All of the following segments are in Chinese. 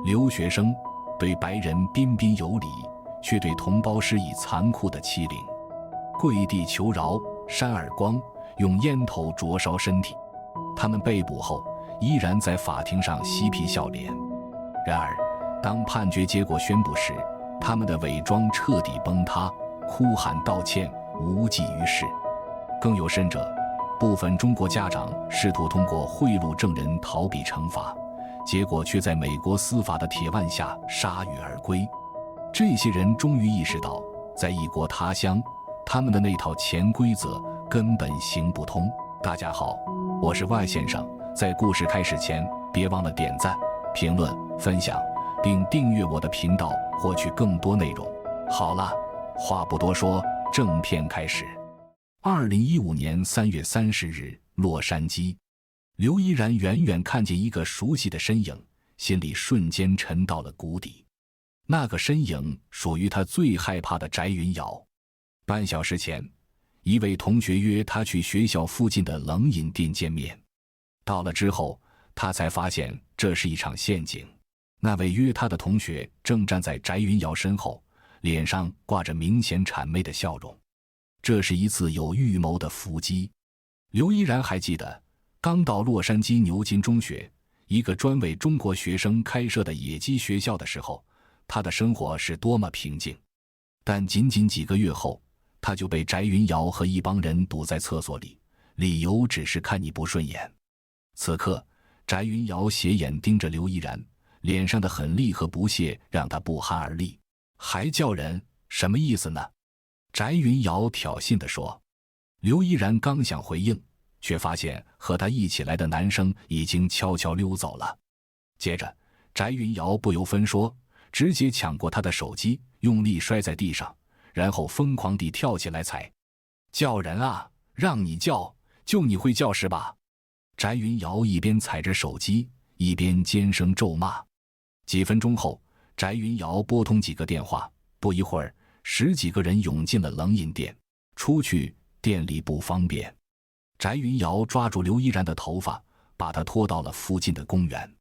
留学生对白人彬彬有礼，却对同胞施以残酷的欺凌，跪地求饶，扇耳光，用烟头灼烧身体。他们被捕后依然在法庭上嬉皮笑脸。然而当判决结果宣布时，他们的伪装彻底崩塌，哭喊道歉无济于事。更有甚者，部分中国家长试图通过贿赂证人逃避惩罚，结果却在美国司法的铁腕下铩羽而归。这些人终于意识到，在异国他乡，他们的那套潜规则根本行不通。大家好，我是外先生。在故事开始前，别忘了点赞、评论、分享，并订阅我的频道，获取更多内容。好了，话不多说，正片开始。2015年3月30日，洛杉矶，刘依然远远看见一个熟悉的身影，心里瞬间沉到了谷底。那个身影属于他最害怕的翟云瑶。半小时前，一位同学约他去学校附近的冷饮店见面。到了之后，他才发现这是一场陷阱。那位约他的同学正站在翟云瑶身后，脸上挂着明显谄媚的笑容。这是一次有预谋的伏击。刘依然还记得，刚到洛杉矶牛津中学，一个专为中国学生开设的野鸡学校的时候，他的生活是多么平静。但仅仅几个月后，他就被翟云瑶和一帮人堵在厕所里，理由只是看你不顺眼。此刻，翟云瑶斜眼盯着刘依然，脸上的狠戾和不屑让他不寒而栗。还叫人，什么意思呢？翟云瑶挑衅地说。刘依然刚想回应，却发现和他一起来的男生已经悄悄溜走了。接着，翟云瑶不由分说，直接抢过他的手机，用力摔在地上，然后疯狂地跳起来踩。叫人啊，让你叫，就你会叫是吧？翟云瑶一边踩着手机，一边尖声咒骂。几分钟后，翟云瑶拨通几个电话，不一会儿，10几个人涌进了冷饮店。出去，店里不方便。翟云瑶抓住刘依然的头发，把他拖到了附近的公园。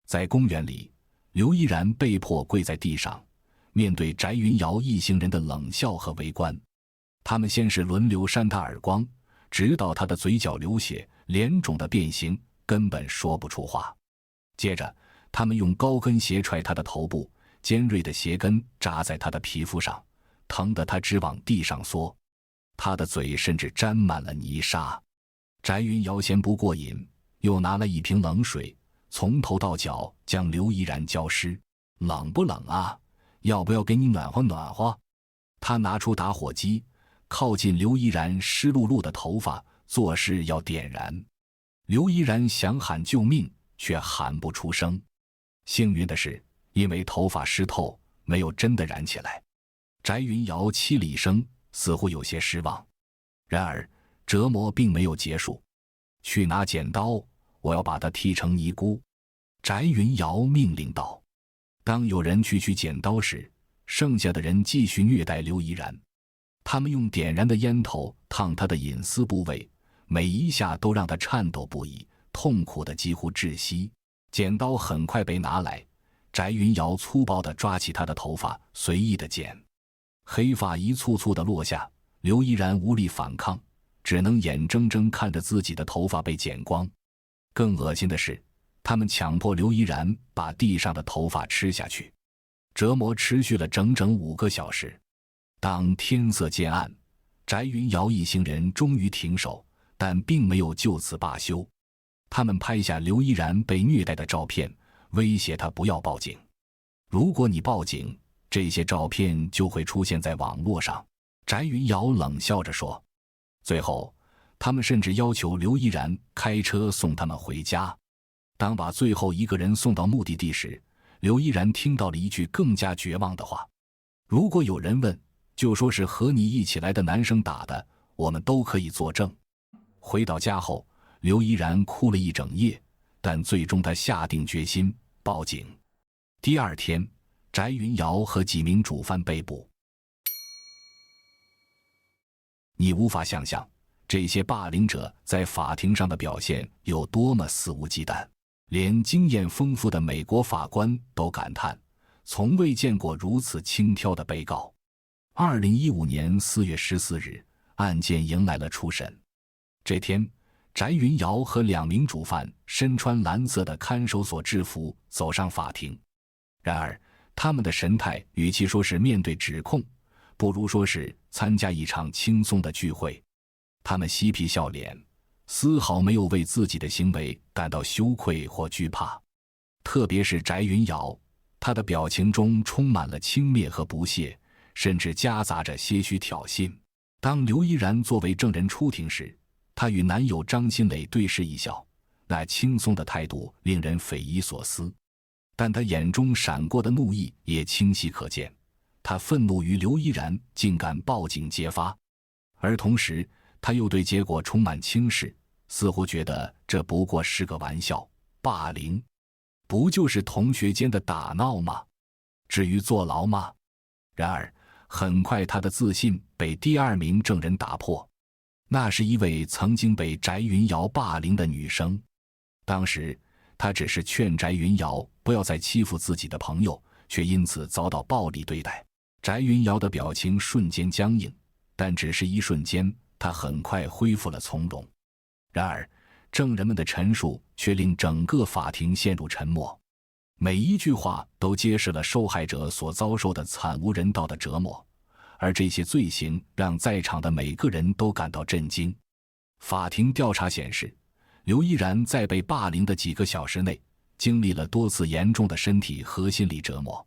在公园里，刘依然被迫跪在地上，面对翟云瑶一行人的冷笑和围观。他们先是轮流扇他耳光，直到他的嘴角流血，脸肿得变形，根本说不出话。接着，他们用高跟鞋踹他的头部，尖锐的鞋跟扎在他的皮肤上，疼得他直往地上缩。他的嘴甚至沾满了泥沙。翟云瑶嫌不过瘾，又拿了一瓶冷水，从头到脚将刘依然浇湿。冷不冷啊？要不要给你暖和暖和？他拿出打火机，靠近刘依然湿漉漉的头发，作势要点燃。刘依然想喊救命，却喊不出声。幸运的是，因为头发湿透，没有真的燃起来。翟云瑶凄了一声，似乎有些失望。然而折磨并没有结束。去拿剪刀，我要把它剃成尼姑。翟云瑶命令道。当有人去取剪刀时，剩下的人继续虐待刘依然。他们用点燃的烟头烫他的隐私部位，每一下都让他颤抖不已，痛苦的几乎窒息。剪刀很快被拿来，翟云瑶粗暴地抓起他的头发，随意地剪。黑发一簇簇地落下，刘依然无力反抗，只能眼睁睁看着自己的头发被剪光。更恶心的是，他们强迫刘依然把地上的头发吃下去。折磨持续了整整5个小时。当天色渐暗，翟云瑶一行人终于停手，但并没有就此罢休。他们拍下刘依然被虐待的照片，威胁他不要报警。如果你报警，这些照片就会出现在网络上。翟云瑶冷笑着说。最后，他们甚至要求刘依然开车送他们回家。当把最后一个人送到目的地时，刘依然听到了一句更加绝望的话：如果有人问，就说是和你一起来的男生打的，我们都可以作证。回到家后，刘依然哭了一整夜，但最终他下定决心报警。第二天，翟云瑶和几名主犯被捕。你无法想象这些霸凌者在法庭上的表现有多么肆无忌惮。连经验丰富的美国法官都感叹，从未见过如此轻佻的被告。2015年4月14日，案件迎来了初审。这天，翟云瑶和2名主犯身穿蓝色的看守所制服走上法庭。然而，他们的神态与其说是面对指控，不如说是参加一场轻松的聚会。他们嬉皮笑脸，丝毫没有为自己的行为感到羞愧或惧怕。特别是翟云瑶，她的表情中充满了轻蔑和不屑，甚至夹杂着些许挑衅。当刘依然作为证人出庭时，她与男友张新磊对视一笑，那轻松的态度令人匪夷所思。但她眼中闪过的怒意也清晰可见，她愤怒于刘依然竟敢报警揭发，而同时她又对结果充满轻视，似乎觉得这不过是个玩笑，霸凌不就是同学间的打闹吗？至于坐牢吗？然而很快她的自信被第2名证人打破，那是一位曾经被翟云瑶霸凌的女生。当时她只是劝翟云瑶不要再欺负自己的朋友，却因此遭到暴力对待。翟云瑶的表情瞬间僵硬，但只是一瞬间，她很快恢复了从容。然而证人们的陈述却令整个法庭陷入沉默，每一句话都揭示了受害者所遭受的惨无人道的折磨，而这些罪行让在场的每个人都感到震惊。法庭调查显示，刘依然在被霸凌的几个小时内经历了多次严重的身体和心理折磨。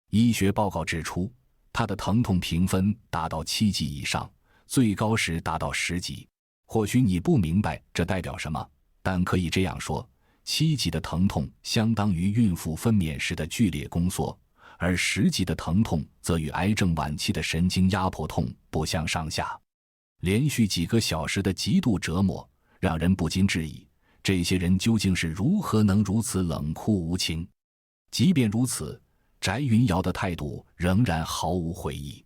医学报告指出，他的疼痛评分达到7级以上，最高时达到10级。或许你不明白这代表什么，但可以这样说，7级的疼痛相当于孕妇分娩时的剧烈宫缩，而10级的疼痛则与癌症晚期的神经压迫痛不相上下。连续几个小时的极度折磨，让人不禁质疑，这些人究竟是如何能如此冷酷无情？即便如此，翟云瑶的态度仍然毫无悔意。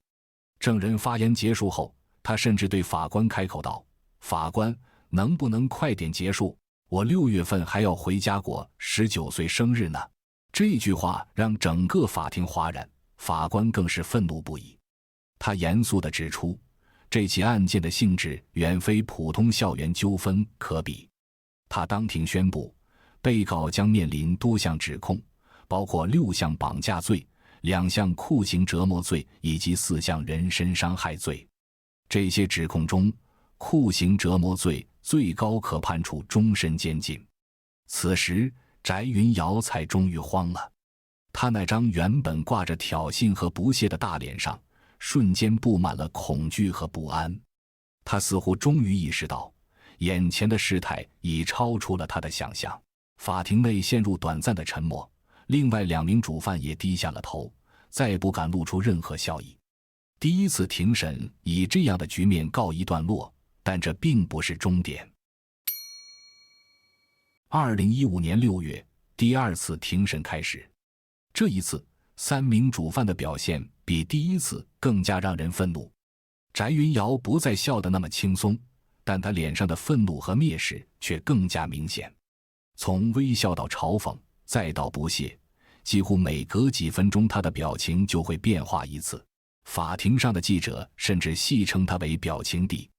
证人发言结束后，他甚至对法官开口道：“法官，能不能快点结束？我6月份还要回家过19岁生日呢。”这句话让整个法庭哗然，法官更是愤怒不已。他严肃地指出，这起案件的性质远非普通校园纠纷可比。他当庭宣布，被告将面临多项指控，包括6项绑架罪、2项酷刑折磨罪以及4项人身伤害罪。这些指控中，酷刑折磨罪最高可判处终身监禁。此时翟云瑶才终于慌了，她那张原本挂着挑衅和不屑的大脸上瞬间布满了恐惧和不安。她似乎终于意识到，眼前的事态已超出了她的想象。法庭内陷入短暂的沉默，另外2名主犯也低下了头，再不敢露出任何笑意。第一次庭审以这样的局面告一段落，但这并不是终点。2015年6月，第2次庭审开始。这一次，3名主犯的表现比第一次更加让人愤怒。翟云瑶不再笑得那么轻松，但她脸上的愤怒和蔑视却更加明显。从微笑到嘲讽，再到不屑，几乎每隔几分钟她的表情就会变化一次。法庭上的记者甚至戏称她为表情帝。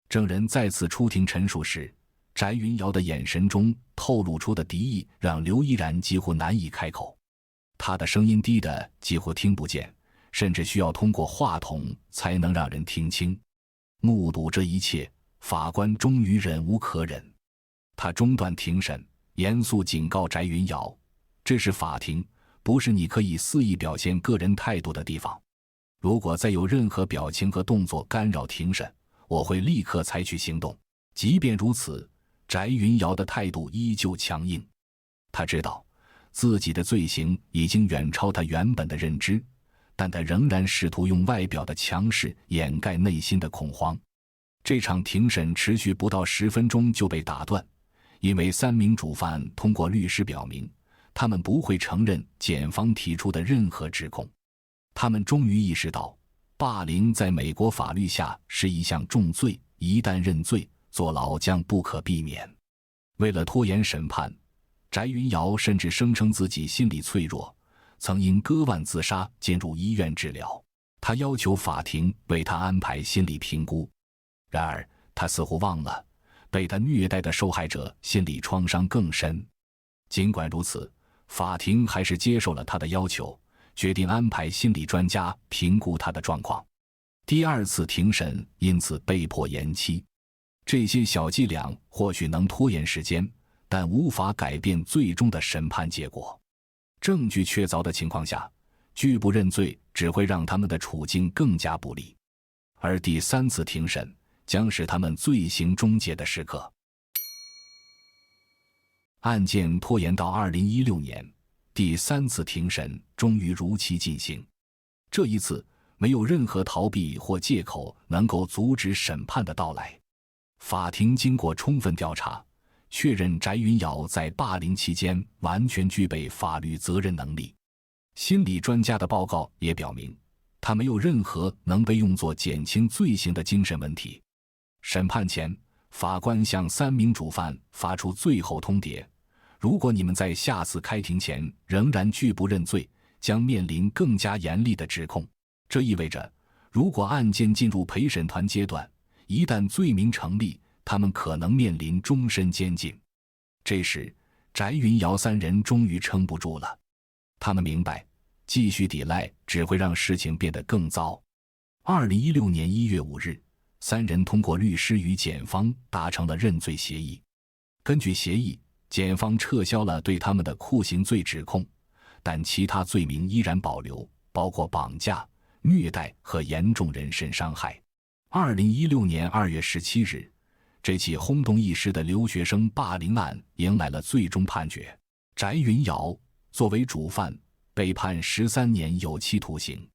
证人再次出庭陈述时，翟云瑶的眼神中透露出的敌意让刘依然几乎难以开口。她的声音低得几乎听不见，甚至需要通过话筒才能让人听清。目睹这一切，法官终于忍无可忍，他中断庭审，严肃警告翟云瑶：“这是法庭，不是你可以肆意表现个人态度的地方。如果再有任何表情和动作干扰庭审，我会立刻采取行动。”即便如此，翟云瑶的态度依旧强硬。他知道自己的罪行已经远超他原本的认知，但他仍然试图用外表的强势掩盖内心的恐慌。这场庭审持续不到10分钟就被打断，因为3名主犯通过律师表明，他们不会承认检方提出的任何指控。他们终于意识到，霸凌在美国法律下是一项重罪，一旦认罪，坐牢将不可避免。为了拖延审判，翟云瑶甚至声称自己心理脆弱，曾因割腕自杀进入医院治疗。他要求法庭为他安排心理评估，然而他似乎忘了，被他虐待的受害者心理创伤更深。尽管如此，法庭还是接受了他的要求，决定安排心理专家评估他的状况。第二次庭审因此被迫延期。这些小伎俩或许能拖延时间，但无法改变最终的审判结果。证据确凿的情况下，拒不认罪只会让他们的处境更加不利，而第三次庭审将是他们罪行终结的时刻。案件拖延到2016年，第三次庭审终于如期进行。这一次，没有任何逃避或借口能够阻止审判的到来。法庭经过充分调查，确认翟云瑶在霸凌期间完全具备法律责任能力。心理专家的报告也表明，他没有任何能被用作减轻罪行的精神问题。审判前，法官向3名主犯发出最后通牒：如果你们在下次开庭前仍然拒不认罪，将面临更加严厉的指控。这意味着，如果案件进入陪审团阶段，一旦罪名成立，他们可能面临终身监禁。这时，翟云瑶3人终于撑不住了。他们明白，继续抵赖只会让事情变得更糟。2016年1月5日，3人通过律师与检方达成了认罪协议。根据协议，检方撤销了对他们的酷刑罪指控，但其他罪名依然保留，包括绑架、虐待和严重人身伤害。2016年2月17日，这起轰动一时的留学生霸凌案迎来了最终判决。翟云瑶作为主犯，被判13年有期徒刑。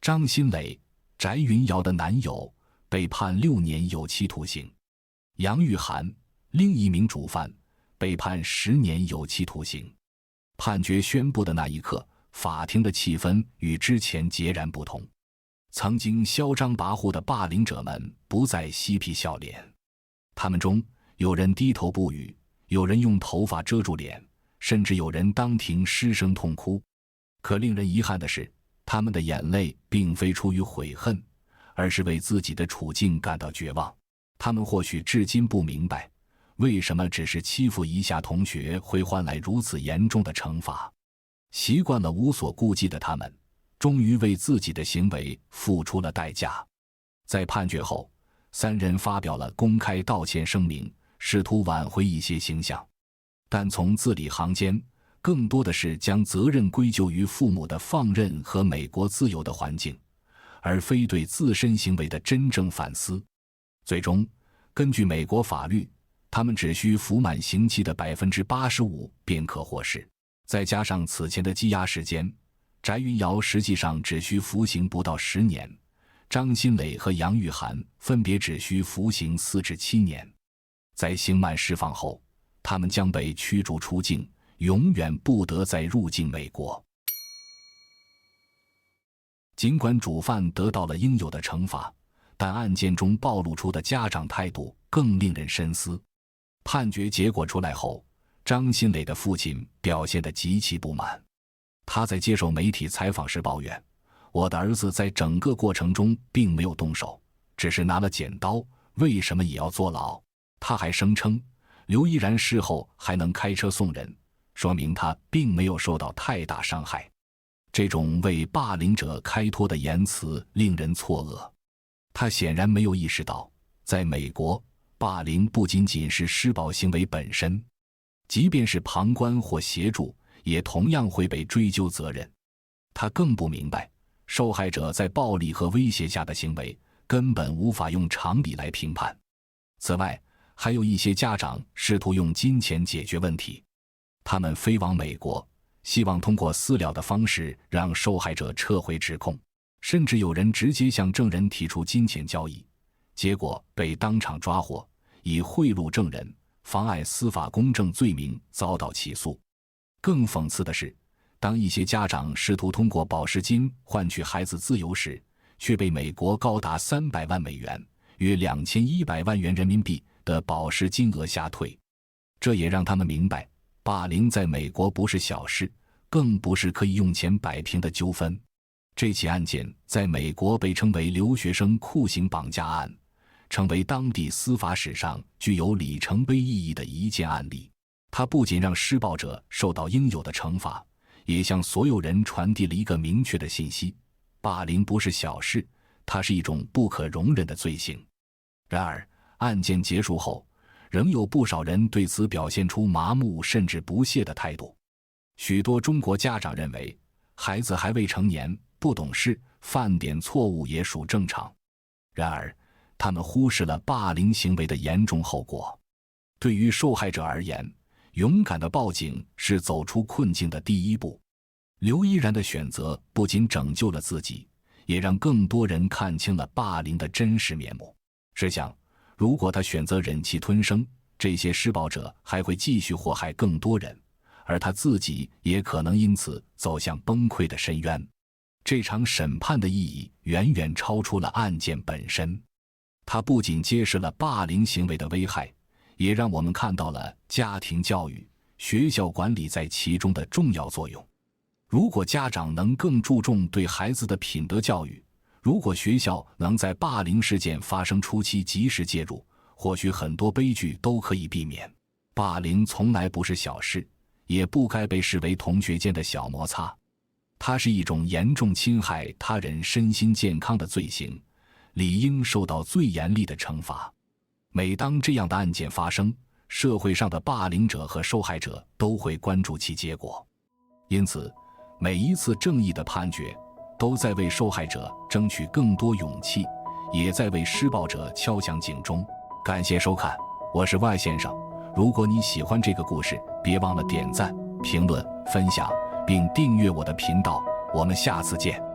张新磊，翟云瑶的男友，被判6年有期徒刑。杨玉涵，另一名主犯，被判10年有期徒刑。判决宣布的那一刻，法庭的气氛与之前截然不同。曾经嚣张跋扈的霸凌者们不再嬉皮笑脸，他们中有人低头不语，有人用头发遮住脸，甚至有人当庭失声痛哭。可令人遗憾的是，他们的眼泪并非出于悔恨，而是为自己的处境感到绝望。他们或许至今不明白，为什么只是欺负一下同学会换来如此严重的惩罚。习惯了无所顾忌的他们，终于为自己的行为付出了代价。在判决后，3人发表了公开道歉声明，试图挽回一些形象，但从字里行间更多的是将责任归咎于父母的放任和美国自由的环境，而非对自身行为的真正反思。最终，根据美国法律，他们只需服满刑期的 85% 便可获释。再加上此前的羁押时间，翟云瑶实际上只需服刑不到10年，张新磊和杨玉涵分别只需服刑4至7年。在刑满释放后，他们将被驱逐出境，永远不得再入境美国。尽管主犯得到了应有的惩罚，但案件中暴露出的家长态度更令人深思。判决结果出来后，张新磊的父亲表现得极其不满。他在接受媒体采访时抱怨，我的儿子在整个过程中并没有动手，只是拿了剪刀，为什么也要坐牢？他还声称，刘依然事后还能开车送人，说明他并没有受到太大伤害。这种为霸凌者开脱的言辞令人错愕。他显然没有意识到，在美国，霸凌不仅仅是施暴行为本身，即便是旁观或协助，也同样会被追究责任。他更不明白，受害者在暴力和威胁下的行为根本无法用常理来评判。此外，还有一些家长试图用金钱解决问题，他们飞往美国，希望通过私了的方式让受害者撤回指控，甚至有人直接向证人提出金钱交易，结果被当场抓获，以贿赂证人、妨碍司法公正罪名遭到起诉。更讽刺的是，当一些家长试图通过保释金换取孩子自由时，却被美国高达300万美元约2100万元人民币的保释金额吓退。这也让他们明白，霸凌在美国不是小事，更不是可以用钱摆平的纠纷。这起案件在美国被称为留学生酷刑绑架案，成为当地司法史上具有里程碑意义的一件案例。它不仅让施暴者受到应有的惩罚，也向所有人传递了一个明确的信息：霸凌不是小事，它是一种不可容忍的罪行。然而，案件结束后，仍有不少人对此表现出麻木甚至不屑的态度。许多中国家长认为，孩子还未成年，不懂事，犯点错误也属正常。然而，他们忽视了霸凌行为的严重后果。对于受害者而言，勇敢的报警是走出困境的第一步。刘依然的选择不仅拯救了自己，也让更多人看清了霸凌的真实面目。试想，如果他选择忍气吞声，这些施暴者还会继续祸害更多人，而他自己也可能因此走向崩溃的深渊。这场审判的意义远远超出了案件本身，它不仅揭示了霸凌行为的危害，也让我们看到了家庭教育、学校管理在其中的重要作用。如果家长能更注重对孩子的品德教育，如果学校能在霸凌事件发生初期及时介入，或许很多悲剧都可以避免。霸凌从来不是小事，也不该被视为同学间的小摩擦。它是一种严重侵害他人身心健康的罪行，理应受到最严厉的惩罚。每当这样的案件发生，社会上的霸凌者和受害者都会关注其结果。因此，每一次正义的判决都在为受害者争取更多勇气，也在为施暴者敲响警钟。感谢收看，我是Y先生。如果你喜欢这个故事，别忘了点赞、评论、分享，并订阅我的频道。我们下次见。